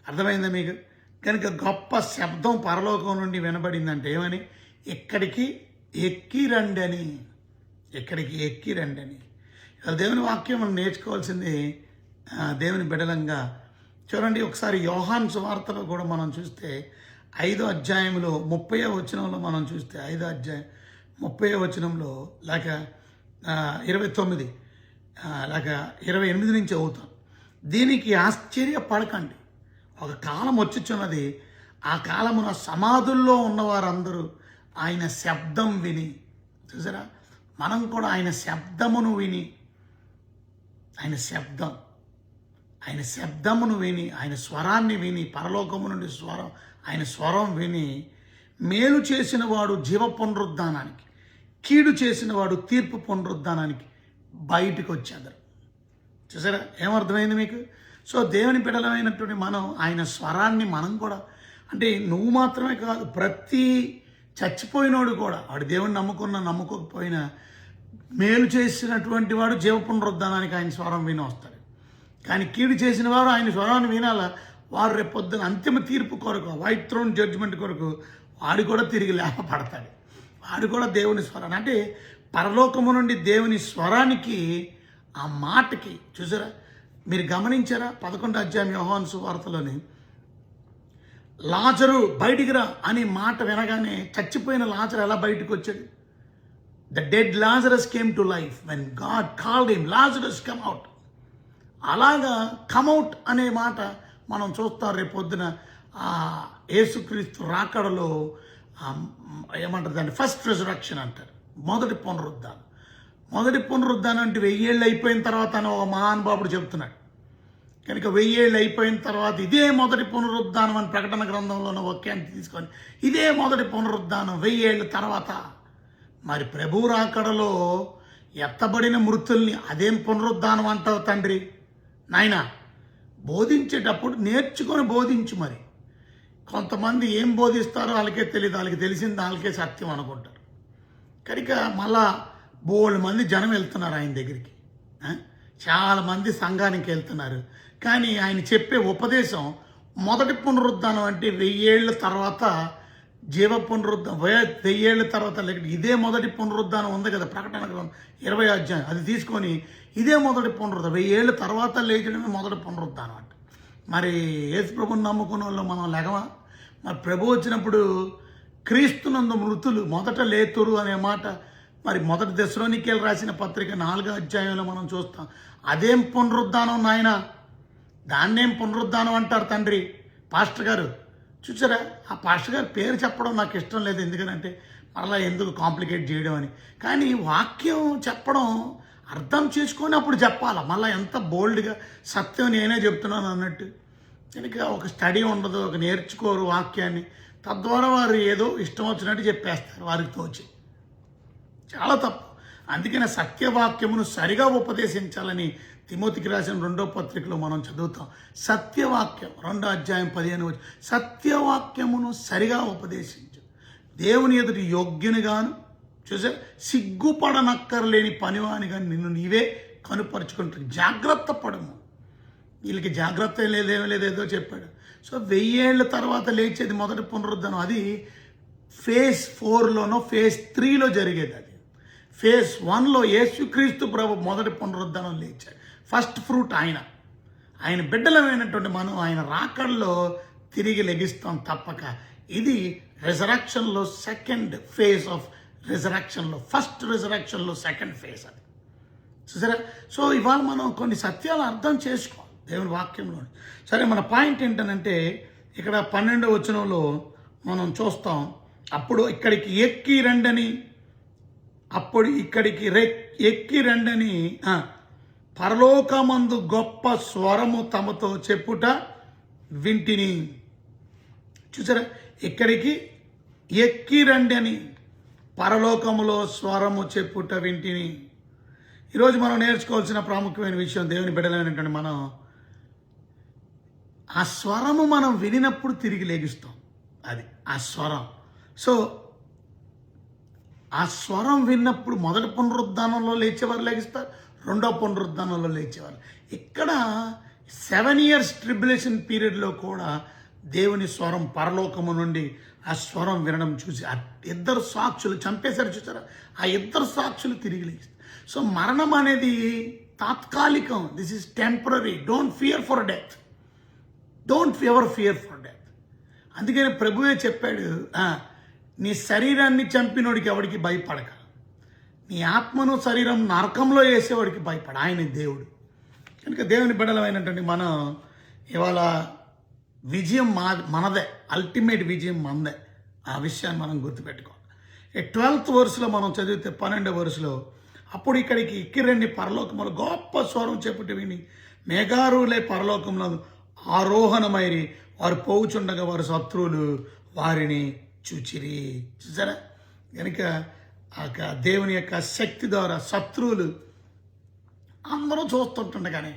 అర్థమైందా మీకు? కనుక గొప్ప శబ్దం పరలోకం నుండి వినబడిందంటే ఏమని? ఎక్కడికి ఎక్కి రండి అని. ఎక్కడికి ఎక్కి రండి అని. దేవుని వాక్యం మనం నేర్చుకోవాల్సింది దేవుని బిడ్డలంగా. చూడండి, ఒకసారి యోహాను సువార్తలో కూడా మనం చూస్తే 5వ అధ్యాయంలో 30వ వచనంలో మనం చూస్తే 5వ అధ్యాయం 30వ వచనంలో లేక 29 లేక 28 నుంచి అవుతాం. దీనికి ఆశ్చర్యపడకండి, ఒక కాలం వచ్చుచున్నది, ఆ కాలమున సమాధుల్లో ఉన్నవారందరూ ఆయన శబ్దం విని. చూసారా, మనం కూడా ఆయన శబ్దమును విని, ఆయన శబ్దం, ఆయన శబ్దమును విని, ఆయన స్వరాన్ని విని, పరలోకము నుండి ఆయన స్వరం విని, మేలు చేసిన వాడు జీవ పునరుద్ధానానికి, కీడు చేసిన వాడు తీర్పు పునరుద్ధానానికి బయటికి వచ్చేద్దరు. చూసారా, ఏమర్థమైంది మీకు? సో దేవుని బిడ్డలమైనటువంటి మనం ఆయన స్వరాన్ని మనం కూడా, అంటే నువ్వు మాత్రమే కాదు, ప్రతి చచ్చిపోయినోడు కూడా, వాడు దేవుని నమ్ముకోకపోయినా మేలు చేసినటువంటి వాడు జీవ పునరుద్ధానానికి ఆయన స్వరం విని వస్తాడు. కానీ కీడు చేసిన వారు ఆయన స్వరాన్ని వినాలా, వారు రేపు పొద్దున అంతిమ తీర్పు కొరకు, వైట్ థ్రోన్ జడ్జిమెంట్ కొరకు వాడు కూడా తిరిగి లేపబడతాడు. వాడు కూడా దేవుని స్వరాన్ని, అంటే పరలోకము నుండి దేవుని స్వరానికి, ఆ మాటకి, చూసారా మీరు గమనించారా? 11వ అధ్యాయం యోహాను సువార్తలోని లాజరు బయటికి రా అనే మాట వినగానే చచ్చిపోయిన లాజరు ఎలా బయటకు వచ్చాడు? The dead Lazarus came to life when God called him, Lazarus come out. అలాగా కమ్అవుట్ అనే మాట మనం చూస్తాం రేపు పొద్దున యేసుక్రీస్తు రాకడలో. ఏమంటారు దాన్ని? ఫస్ట్ రిజరక్షన్ అంటారు, మొదటి పునరుద్ధానం. మొదటి పునరుద్ధానం అంటే 1000 ఏళ్ళు అయిపోయిన తర్వాత అని ఒక మహానుభావుడు చెప్తున్నాడు. కనుక 1000 ఏళ్ళు అయిపోయిన తర్వాత ఇదే మొదటి పునరుద్ధానం అని ప్రకటన గ్రంథంలోని వాక్యాన్ని తీసుకొని, ఇదే మొదటి పునరుద్ధానం 1000 ఏళ్ళ తర్వాత. మరి ప్రభు రాకడలో ఎత్తబడిన మృతుల్ని అదేం పునరుద్ధానం అంటావు తండ్రి? నాయన, బోధించేటప్పుడు నేర్చుకొని బోధించు. మరి కొంతమంది ఏం బోధిస్తారో వాళ్ళకే తెలియదు, వాళ్ళకి తెలిసింది వాళ్ళకే సత్యం అనుకుంటారు. కనుక మళ్ళా బోల్డ్ మంది జనం వెళ్తున్నారు ఆయన దగ్గరికి, చాలామంది సంఘానికి వెళ్తున్నారు. కానీ ఆయన చెప్పే ఉపదేశం మొదటి పునరుద్ధానం అంటే 1000 ఏళ్ళ తర్వాత జీవ పునరుద్ధానం, 1000 ఏళ్ళ తర్వాత ఇదే మొదటి పునరుద్ధానం ఉంది కదా ప్రకటన గ్రంథం 20వ అధ్యాయం, అది తీసుకొని ఇదే మొదటి పునరుద్ధానం, 1000 ఏళ్ళ తర్వాత లేచడమే మొదటి పునరుద్ధానం అంట. మరి యేసు ప్రభువుని నమ్ముకున్న వాళ్ళు మనం లెగమా? మరి ప్రభు వచ్చినప్పుడు క్రీస్తునందు మృతులు మొదట లేతురు అనే మాట మరి మొదటి దశలోనికేలు రాసిన పత్రిక 4వ అధ్యాయంలో మనం చూస్తాం. అదేం పునరుద్ధానం నాయన? దాన్నేం పునరుద్ధానం అంటారు తండ్రి? పాస్టర్ గారు చూసారా, ఆ పాస్టర్ గారి పేరు చెప్పడం నాకు ఇష్టం లేదు, ఎందుకంటే మరలా ఎందుకు కాంప్లికేట్ చేయడం అని. కానీ వాక్యం చెప్పడం అర్థం చేసుకొని అప్పుడు చెప్పాలి. మళ్ళీ ఎంత బోల్డ్గా సత్యం నేనే చెప్తున్నాను అన్నట్టు. కనుక ఒక స్టడీ ఉండదు, ఒక నేర్చుకోరు వాక్యాన్ని, తద్వారా వారు ఏదో ఇష్టం వచ్చినట్టు చెప్పేస్తారు వారికి తోచి. చాలా తప్పు. అందుకనే సత్యవాక్యమును సరిగా ఉపదేశించాలని తిమోతికి రాసిన 2వ పత్రికలో మనం చదువుతాం. సత్యవాక్యం 2వ అధ్యాయం 15 సత్యవాక్యమును సరిగా ఉపదేశించు, దేవుని ఎదుటి యోగ్యునిగాను, చూసా సిగ్గుపడనక్కర్లేని పనివానిగా నిన్ను నీవే కనుపరుచుకుంటారు. జాగ్రత్త పడము. వీళ్ళకి జాగ్రత్త లేదేదో చెప్పాడు. సో 1000 ఏళ్ళ తర్వాత లేచేది మొదటి పునరుద్ధానం. అది ఫేజ్ 4లోనో ఫేజ్ 3లో జరిగేది. అది ఫేజ్ 1లో యేసుక్రీస్తు ప్రభు మొదటి పునరుద్ధానం లేచాడు. ఫస్ట్ ఫ్రూట్ ఆయన బిడ్డలమైనటువంటి మనం ఆయన రాకడలో తిరిగి లెగిస్తాం తప్పక. ఇది రిజరక్షన్లో సెకండ్ ఫేజ్ ఆఫ్ రిజరక్షన్లో, ఫస్ట్ రిజరక్షన్లో సెకండ్ ఫేజ్ అది. చూసారా? సో ఇవాళ మనం కొన్ని సత్యాలు అర్థం చేసుకోవాలి దేవుని వాక్యంలో. సరే, మన పాయింట్ ఏంటనంటే ఇక్కడ 12వ వచనంలో మనం చూస్తాం, అప్పుడు ఇక్కడికి ఎక్కి రండని, పరలోకమందు గొప్ప స్వరము తమతో చెప్పుట వింటిని. చూసారా, ఇక్కడికి ఎక్కి రండి అని పరలోకములో స్వరము చెప్పుట వింటిని. ఈరోజు మనం నేర్చుకోవాల్సిన ప్రాముఖ్యమైన విషయం, దేవుని బిడ్డలైనటువంటి మనం ఆ స్వరము మనం వినినప్పుడు తిరిగి లేగిస్తాం. అది ఆ స్వరం. సో ఆ స్వరం విన్నప్పుడు మొదటి పునరుద్ధానంలో లేచేవారు లేగిస్తారు, 2వ పునరుద్ధానంలో లేచేవారు. ఇక్కడ 7 years ట్రిబ్యులేషన్ పీరియడ్లో కూడా దేవుని స్వరం పరలోకము నుండి ఆ స్వరం వినడం చూసి ఆ 2 సాక్షులు చంపేశారు. చూసారా, ఆ 2 సాక్షులు తిరిగి లేస్తారు. సో మరణం అనేది తాత్కాలికం. This is temporary. Don't fear for death. Don't ever fear for death. అందుకని ప్రభువే చెప్పాడు, నీ శరీరాన్ని చంపినోడికి ఎవడికి భయపడక, నీ ఆత్మను శరీరం నరకంలో వేసేవాడికి భయపడ. ఆయన దేవుడు. కనుక దేవుని బిడ్డలమైనటువంటి మనం ఇవాళ విజయం మనదే, అల్టిమేట్ విజయం మనదే. ఆ విషయాన్ని మనం గుర్తుపెట్టుకోవాలి. 12th verseలో మనం చదివితే 12వ verseలో, అప్పుడు ఇక్కడికి ఎక్కిరండి పరలోకములో గొప్ప స్వరం చెప్పుట విని మేఘారూలే పరలోకంలో ఆరోహణమైరి, వారు పోవుచుండగా వారి శత్రువులు వారిని చూచిరి. చూసారా? కనుక దేవుని యొక్క శక్తి ద్వారా శత్రువులు అందరూ చూస్తుంటుండగానే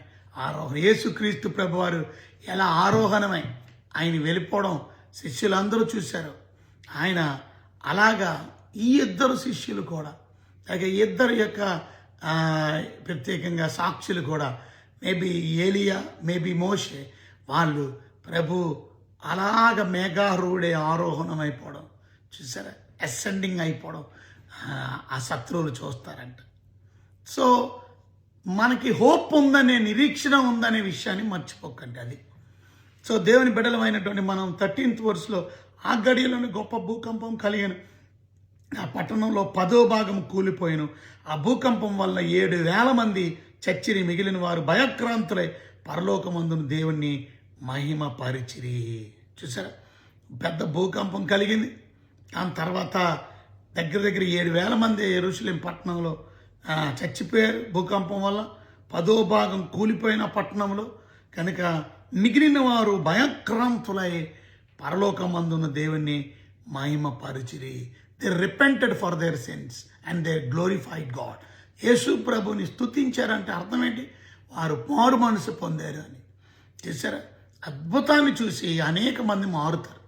యేసుక్రీస్తు ప్రభు వారు ఎలా ఆరోహణమై ఆయన వెళ్ళిపోవడం శిష్యులందరూ చూశారు. ఆయన అలాగా ఈ ఇద్దరు శిష్యులు కూడా, అలాగే ఇద్దరు యొక్క ప్రత్యేకంగా సాక్షులు కూడా, మేబీ ఏలియా, మేబీ మోషే, వాళ్ళు ప్రభు అలాగ మేఘారూఢే ఆరోహణం అయిపోవడం చూసారా, అసెండింగ్ అయిపోవడం ఆ శత్రువులు చూస్తారంట. సో మనకి హోప్ ఉందనే, నిరీక్షణ ఉందనే విషయాన్ని మర్చిపోకండి. అది సో దేవుని బిడ్డలమైనటువంటి మనం 13th verseలో ఆ గడియలోని గొప్ప భూకంపం కలిగాను, ఆ పట్టణంలో 10వ భాగం కూలిపోయాను, ఆ భూకంపం వల్ల 7,000 మంది చచ్చిరి, మిగిలిన వారు భయక్రాంతులై పరలోకమందును దేవుణ్ణి మహిమ పరిచిరి. చూసారా, పెద్ద భూకంపం కలిగింది. దాని తర్వాత దగ్గర 7,000 మంది యెరూషలేం పట్టణంలో చచ్చిపోయారు భూకంపం వల్ల. 10వ భాగం కూలిపోయిన పట్టణంలో. కనుక మిగిలిన వారు భయక్రాంతులై పరలోకమందున్న దేవుణ్ణి మహిమ పరిచిరి. They repented for their sins and they glorified God. Yesu ప్రభుని స్తుతించారంటే అర్థం ఏంటి? వారు మారు మనసు పొందారు అని. చూసారా, అద్భుతాన్ని చూసి అనేక మంది మారుతారు,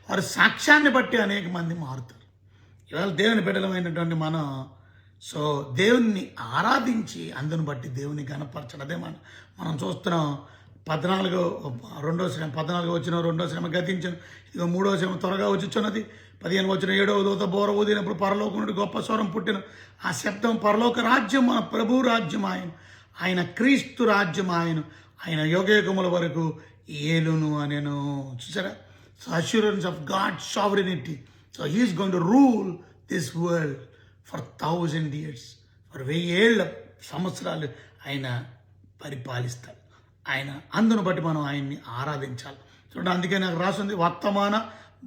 వారి సాక్ష్యాన్ని బట్టి అనేక మంది మారుతారు. ఇవాళ దేవుని బిడ్డలమైనటువంటి మనం సో దేవుణ్ణి ఆరాధించి అందుని బట్టి దేవుని గణపరచడం. అదే మనం చూస్తున్నాం. 14వ శ్రమ 14 వచ్చిన 2వ శ్రమ గతించను, ఇదిగో 3వ శ్రమ త్వరగా వచ్చుచున్నది. 15 వచ్చిన 7వ దూత బోర ఊదినప్పుడు పరలోకం నుండి గొప్ప స్వరం పుట్టిన. ఆ శబ్దం పరలోక రాజ్యం మన ప్రభు రాజ్యం ఆయన, ఆయన క్రీస్తు రాజ్యం ఆయన, ఆయన యుగయుగముల వరకు ఏలును అనేను. చూసారా, so assurance of God sovereignty. So he is going to rule this world for 1000 years, for 1000 సంవత్సరాలు ఆయన పరిపాలిస్తాడు. ఆయన అందును బట్టి మనం ఆయన్ని ఆరాధించాలి. చూడండి, అందుకే నాకు రాసింది, వర్తమాన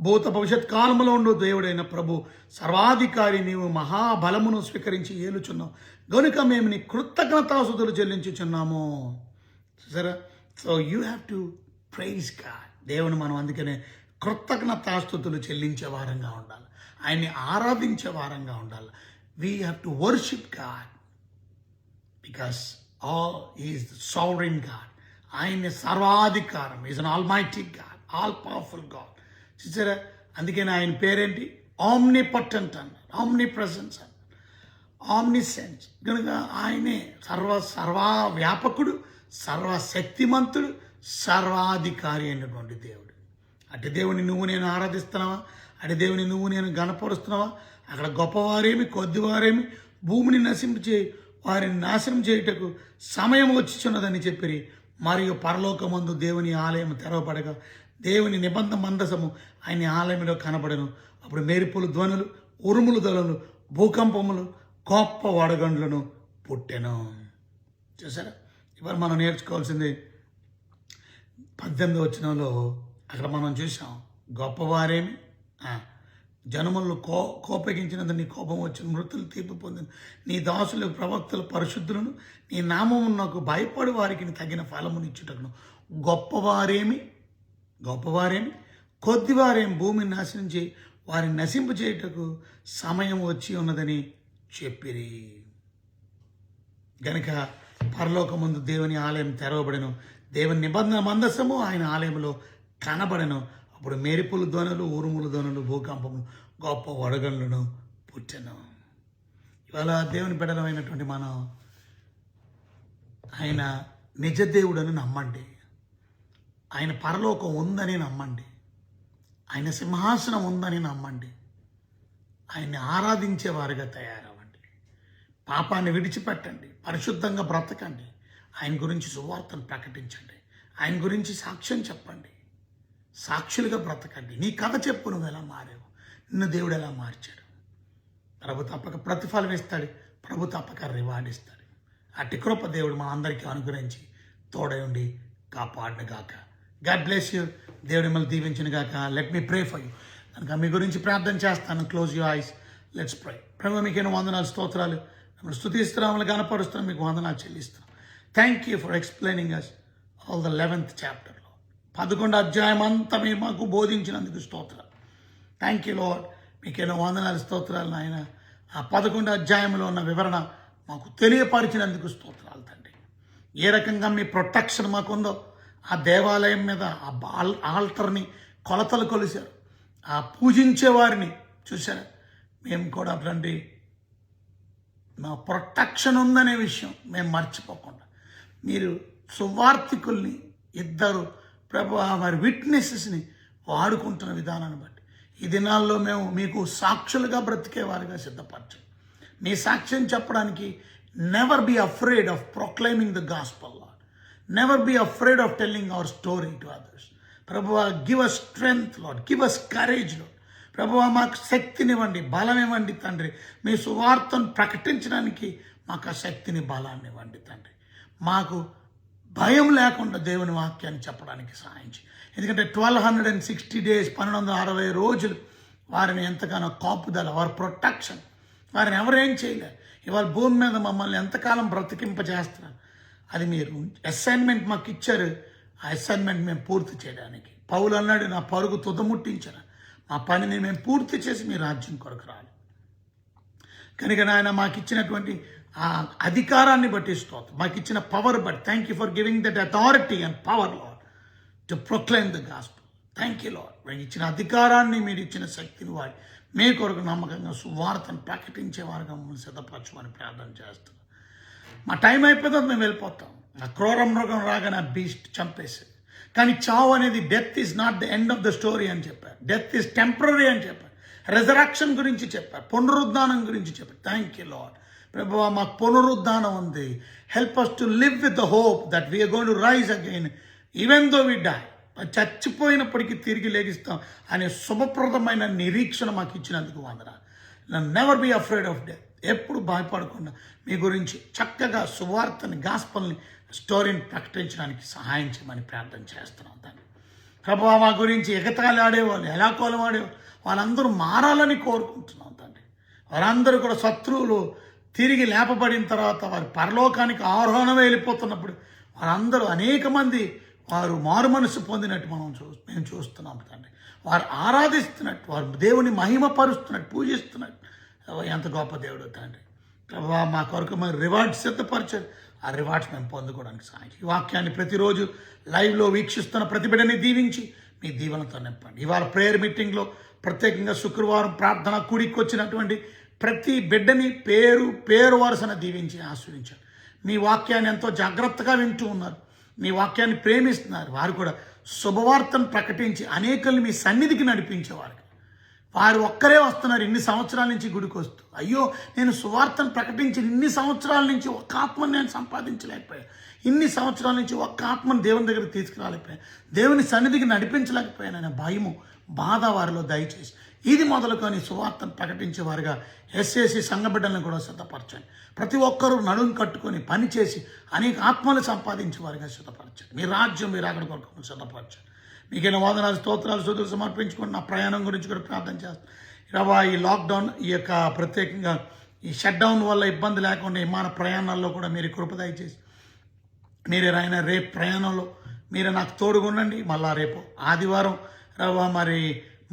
భూత భవిష్యత్ కాలంలో ఉండు దేవుడైన ప్రభు సర్వాధికారి, నీవు మహాబలమును స్వీకరించి ఏలుచున్నావు గనుక మేము నీ కృతజ్ఞతాస్తుతులు చెల్లించుచున్నాము. సరే, so you have to praise God. దేవుని మనం అందుకనే కృతజ్ఞతాస్తుతులు చెల్లించే వారంగా ఉండాలి, ఆయన్ని ఆరాధించే వారంగా ఉండాలి. We have to worship God because is the sovereign God. ఆయన సర్వాధికారం, is an almighty God, all powerful God. చూసారా, అందుకని ఆయన పేరేంటి? ఆమ్నిపటెంట్ అన్నారు, ఆమ్ని ప్రెసెన్స్ అన్నారు, ఆమ్నిసెన్స్. కనుక ఆయనే సర్వవ్యాపకుడు, సర్వశక్తిమంతుడు, సర్వాధికారి అయినటువంటి దేవుడు. అటు దేవుని నువ్వు నేను ఆరాధిస్తున్నావా? అటు దేవుని నువ్వు నేను గణపరుస్తున్నావా? అక్కడ గొప్పవారేమి కొద్దివారేమి భూమిని వారిని నాశనం చేయుటకు సమయం వచ్చిచున్నదని చెప్పిరి. మరియు పరలోకమందు దేవుని ఆలయం తెరవబడగా దేవుని నిబంధన మందసము ఆయన ఆలయంలో కనబడను. అప్పుడు మెరుపులు ధ్వనులు, ఉరుములు ధ్వనులు, భూకంపములు, గొప్ప వడగండ్లను పుట్టెను. చూసారా, ఇవాళ మనం నేర్చుకోవాల్సింది 18వ వచనంలో అక్కడ మనం చూసాం, గొప్పవారేమి జనములను కోపగించినందుకు నీ కోపం వచ్చిన, మృతులు తీర్పు పొందిన నీ దాసులు ప్రవక్తలు పరిశుద్ధులను నీ నామమునకు భయపడి వారికి తగిన ఫలమునిచ్చుటకును. గొప్పవారేమి కొద్దివారేమి భూమిని నాశించి వారిని నశింపు చేయుటకు సమయం వచ్చి ఉన్నదని చెప్పిరి. గనుక పరలోకమందు దేవుని ఆలయం తెరవబడెను, దేవుని నిబంధన మందసము ఆయన ఆలయంలో కనబడెను. అప్పుడు మెరుపులు ధ్వనులు, ఉరుములు ధ్వనులు, భూకంపములు, గొప్ప వడగండ్లను పుట్టెను. ఇవాళ దేవుని బిడ్డలమైనటువంటి మనం ఆయన నిజదేవుడని నమ్మండి, ఆయన పరలోకం ఉందని నమ్మండి, ఆయన సింహాసనం ఉందని నమ్మండి, ఆయన్ని ఆరాధించేవారుగా తయారవ్వండి, పాపాన్ని విడిచిపెట్టండి, పరిశుద్ధంగా బ్రతకండి, ఆయన గురించి సువార్తను ప్రకటించండి, ఆయన గురించి సాక్ష్యం చెప్పండి, సాక్షులుగా బ్రతకండి. నీ కథ చెప్పు, నువ్వు ఎలా మారావు, నిన్ను దేవుడు ఎలా మార్చాడు. ప్రభు తప్పక ప్రతిఫలం ఇస్తాడు, ప్రభు తప్పక రివార్డ్ ఇస్తాడు. అట్టి కృప దేవుడు మా అందరికీ అనుగ్రహించి తోడై ఉండి కాపాడును గాక. God bless you. దేవుడు మిమ్మల్ని దీవించిన గాక. Let me pray for you. కనుక మీ గురించి ప్రార్థన చేస్తాను. Close your eyes, let's pray. ప్రభు మీకేను వందనాలు, స్తోత్రాలు. మిమ్మల్ని స్తుతిస్తున్నాం, మిమ్మల్ని గణపరుస్తున్నాం, మీకు వందనాలు చెల్లిస్తున్నాం. Thank you for explaining us all the 11th chapter. 11 అధ్యాయం అంతా మీరు మాకు బోధించినందుకు స్తోత్రాలు. Thank you lord. మీకేనో వందనాలు స్తోత్రాలు నాయన. ఆ 11 అధ్యాయంలో ఉన్న వివరణ మాకు తెలియపరిచినందుకు స్తోత్రాలు తండ్రి. ఏ రకంగా మీ ప్రొటెక్షన్ మాకుందో ఆ దేవాలయం మీద ఆ ఆల్టర్ని కొలతలు కొలిశారు, ఆ పూజించే వారిని చూశారు. మేము కూడా తండ్రి మా ప్రొటెక్షన్ ఉందనే విషయం మేము మర్చిపోకుండా మీరు సువార్థికుల్ని ఇద్దరు మరి విట్నెసెస్ని వాడుకుంటున్న విధానాన్ని బట్టి ఈ దినాల్లో మేము మీకు సాక్షులుగా బ్రతికేవారుగా సిద్ధపరచండి. మీ సాక్ష్యం చెప్పడానికి never be afraid of proclaiming the gospel Lord. Never be afraid of telling our story to others. ప్రభువా, give us strength Lord, give us courage Lord. ప్రభువా, మాకు శక్తినివ్వండి, బలం ఇవ్వండి తండ్రి. మీ సువార్తను ప్రకటించడానికి మాకు ఆ శక్తిని, బలాన్ని ఇవ్వండి తండ్రి. మాకు భయం లేకుండా దేవుని వాక్యాన్ని చెప్పడానికి సహాయించి. ఎందుకంటే 1260 days 1260 రోజులు వారిని ఎంతగానో కాపుదల, వారి ప్రొటెక్షన్, వారిని ఎవరేం చేయలేరు. ఇవాళ భూమి మీద మమ్మల్ని ఎంతకాలం బ్రతికింపజేస్తున్నారు. అది మీరు అసైన్మెంట్ మాకు ఇచ్చారు. ఆ అసైన్మెంట్ మేము పూర్తి చేయడానికి. పౌలు అన్నాడు, నా పరుగు తుదముట్టించిన మా పనిని మేము పూర్తి చేసి మీ రాజ్యం కొరకు రాలి. కనుక నాయన మాకు ఇచ్చినటువంటి ఆ అధికారాన్ని బట్టి స్తోత్రం, మాకు ఇచ్చిన పవర్ బట్టి thank you for giving that authority and power lord to proclaim the gospel. Thank you lord. మీకు ఇచ్చిన అధికారాన్ని, మీరు ఇచ్చిన శక్తిని వాడి మీ కొరకు నమ్మకంగా సువార్తను ప్రకటించే వారుగా మమ్మల్ని సిద్ధపరచమని ప్రార్థన చేస్తున్నాం. మా టైం అయిపోతుంది, మేము వెళ్ళిపోతాం. ఆ క్రూర మృగం రాగానే ఆ బీస్ట్ చంపేసి, కానీ చావు అనేది death is not the end of the story అని చెప్పారు. డెత్ ఈజ్ టెంపరరీ అని చెప్పారు. రెజరక్షన్ గురించి చెప్పారు, పునరుద్ధానం గురించి చెప్పారు. Thank you Lord. ప్రభువా, మాకు పునరుద్ధానం ఉంది. Help us to live with the hope that we are going to rise again even though we die. చచ్చిపోయినప్పటికీ తిరిగి లేగిస్తాం అనే శుభప్రదమైన నిరీక్షణ మాకు ఇచ్చినందుకు వందనాలు. Never be afraid of death. ఎప్పుడు భయపడకుండా మీ గురించి చక్కగా సువార్తని, గాస్పల్ని, స్టోరీని ప్రకటించడానికి సహాయం చేయమని ప్రార్థన చేస్తున్నాం తండ్రి. ప్రభువా, మా గురించి ఎగతాళి ఆడేవాళ్ళు, ఎలా కోలం ఆడేవాళ్ళు, వాళ్ళందరూ మారాలని కోరుకుంటున్నాం తండ్రి. వారందరూ కూడా శత్రువులు తిరిగి లేపబడిన తర్వాత వారి పరలోకానికి ఆరోహణం వెళ్ళిపోతున్నప్పుడు వారందరూ అనేక మంది వారు మారు మనసు పొందినట్టు మేము చూస్తున్నాం తండ్రి. వారు ఆరాధిస్తున్నట్టు, వారు దేవుని మహిమపరుస్తున్నట్టు, పూజిస్తున్నట్టు. ఎంత గొప్ప దేవుడు తండ్రి. ప్రభువా, మా కొరకు మరి రివార్డ్స్ సిద్ధపరచారు. ఆ రివార్డ్స్ మేము పొందుకోవడానికి సహాయం. ఈ వాక్యాన్ని ప్రతిరోజు లైవ్లో వీక్షిస్తున్న ప్రతి బిడ్డని దీవించి మీ దీవెనతో నింపండి. ఇవాళ ప్రేయర్ మీటింగ్లో ప్రత్యేకంగా శుక్రవారం ప్రార్థన కూడికి వచ్చినటువంటి ప్రతి బిడ్డని పేరు వరుసన దీవించి ఆశ్రయించారు. మీ వాక్యాన్ని ఎంతో జాగ్రత్తగా వింటూ ఉన్నారు, మీ వాక్యాన్ని ప్రేమిస్తున్నారు. వారు కూడా శుభవార్తను ప్రకటించి అనేకల్ని మీ సన్నిధికి నడిపించేవారు. వారు ఒక్కరే వస్తున్నారు ఇన్ని సంవత్సరాల నుంచి గుడికి వస్తూ. అయ్యో, నేను సువార్తను ప్రకటించిన ఇన్ని సంవత్సరాల నుంచి ఒక్క ఆత్మను నేను సంపాదించలేకపోయాను, ఇన్ని సంవత్సరాల నుంచి ఒక్క ఆత్మను దేవుని దగ్గరికి తీసుకురాలేకపోయాను, దేవుని సన్నిధికి నడిపించలేకపోయాను అనే భయము, బాధ వారిలో దయచేసి ఇది మొదలుకొని సువార్తను ప్రకటించేవారుగా ఎస్ఏసి సంఘబిడ్డలను కూడా సిద్ధపరచండి. ప్రతి ఒక్కరూ నడుము కట్టుకొని పనిచేసి అనేక ఆత్మలు సంపాదించేవారుగా సిద్ధపరచండి. మీ రాజ్యం, మీరు అక్కడ కొరకు సిద్ధపరచండి. మీకైనా వాదనాలు, స్తోత్రాలు, స్తుతులు సమర్పించుకొని నా ప్రయాణం గురించి కూడా ప్రార్థన చేస్తాను. ఇలా ఈ లాక్డౌన్, ఈ యొక్క ప్రత్యేకంగా ఈ షట్డౌన్ వల్ల ఇబ్బంది లేకుండా విమాన ప్రయాణాల్లో కూడా మీరు కృప దయచేసి మీరేరైనా రేపు ప్రయాణంలో మీరు నాకు తోడుగుండండి. మళ్ళా రేపు ఆదివారం మరి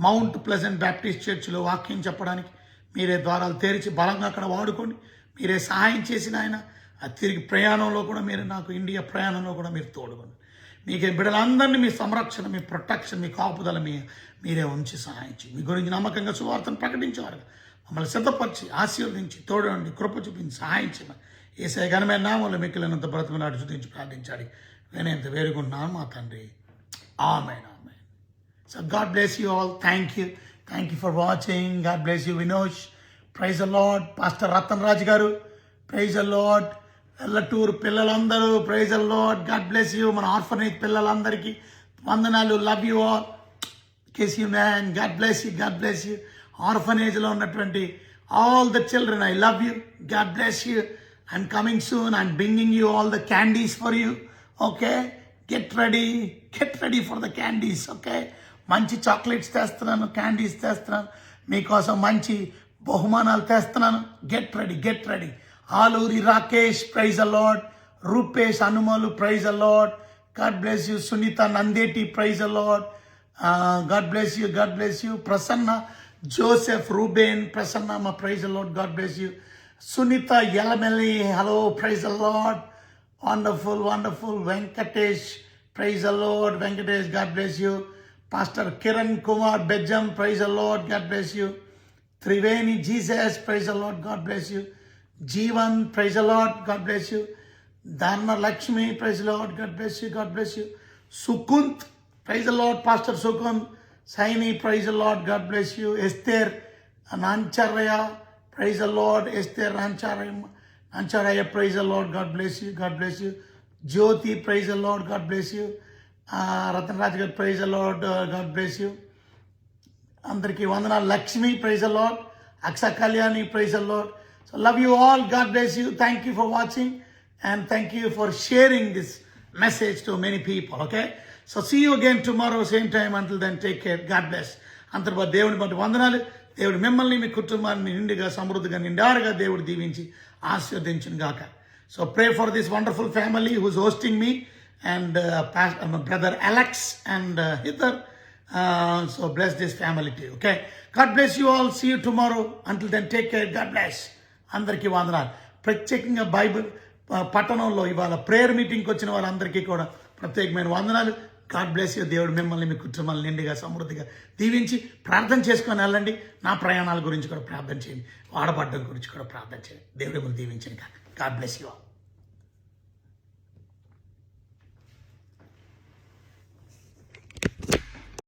మౌంట్ ప్లెజెంట్ బ్యాప్టిస్ట్ చర్చిలో వాక్యం చెప్పడానికి మీరే ద్వారాలు తెరిచి బలంగా అక్కడ వాడుకోండి. మీరే సహాయం చేసిన ఆయన ఆ తిరిగి ప్రయాణంలో కూడా మీరు నాకు ఇండియా ప్రయాణంలో కూడా మీరు తోడుకోండి. మీకే బిడ్డలందరినీ మీ సంరక్షణ, మీ ప్రొటెక్షన్, మీ కాపుదల మీరే ఉంచి సహాయం చేయండి. మీ గురించి నమ్మకంగా సువార్తను ప్రకటించేవారు మమ్మల్ని సిద్ధపరిచి ఆశీర్వదించి తోడండి, కృప చూపించి సహాయం చేయమని యేసయ్య ఘనమైన నామములో మిక్కిలినంత బ్రతుకునాడు స్తుతించి ప్రార్థించాలి. నేనెంత వేడుకుంటున్నాను మా తండ్రి. ఆమేన్. So God bless you all. Thank you. Thank you for watching. God bless you, Vinosh. Praise the Lord. Pastor Ratan Raj garu. Praise the Lord. Ellatoor pillalandaru. Praise the Lord. God bless you. Mana orphanage pillalandariki vandanalu. Love you all. Kiss you, man. God bless you. God bless you. Orphanage lo unnatuvanti all the children, I love you. God bless you. I'm coming soon. I'm bringing you all the candies for you. Okay? Get ready. Get ready for the candies. Okay? మంచి చాక్లెట్స్ తెస్తున్నాను, క్యాండీస్ తెస్తున్నాను, మీకోసం మంచి బహుమానాలు తెస్తున్నాను. Get ready. Aluri Rakesh, praise the Lord. Rupesh Anumalu, praise the Lord. God bless you. Sunitha Nandeti, praise the Lord. God bless you, God bless you. Prasanna Joseph Reuben, Prasanna మా, praise the Lord, God bless you. Sunitha Elamelli, hello, praise the Lord. Wonderful, wonderful. Venkatesh, praise the Lord. Venkatesh, God bless you. Pastor Kiran Kumar Bejjam, praise the Lord, God bless you. Triveni Jesus, praise the Lord, God bless you. Jeevan, praise the Lord, God bless you. Danna Lakshmi, praise the Lord, God bless you, God bless you. Sukanth, praise the Lord, pastor Sukanth. Saini, praise the Lord, God bless you. Esther Nancharayya, praise the Lord. Esther Nancharayya, praise the Lord, God bless you, God bless you. Jyothi, praise the Lord, God bless you. Rathanaraj garu, praise the Lord, God bless you. అందరికీ వందనాలు. Lakshmi, praise the Lord. Aksha Kalyani, praise the Lord. So love you all. God bless you. Thank you for watching and thank you for sharing this message to many people. Okay, so see you again tomorrow same time. Until then, take care. God bless. అంతర్బా దేవుని బట్టి వందనాలు. దేవుడు మిమ్మల్ని, మీ కుటుంబాన్ని నిండుగా సమృద్ధిగా నిండారుగా దేవుడు దీవించి ఆశీర్వదించును గాక. So pray for this wonderful family who's hosting me and my brother Alex and Hither. So bless this family too. Okay, God bless you all. See you tomorrow. Until then, take care. God bless. అందరికీ వందనాలు. ప్రత్యేకంగా బైబిల్ పట్టణంలో ఇవాళ ప్రేయర్ మీటింగ్కి వచ్చిన వాళ్ళందరికీ కూడా ప్రత్యేకమైన వందనాలు. God bless you. దేవుడు మిమ్మల్ని, మీ కుటుంబాలను నిండుగా సమృద్ధిగా దీవించి ప్రార్థన చేసుకొని వెళ్ళండి. నా ప్రయాణాల గురించి కూడా ప్రార్థన చేయండి. వాడబడ్డం గురించి కూడా ప్రార్థన చేయండి. దేవుడు మిమ్మల్ని దీవించండి. God bless you all.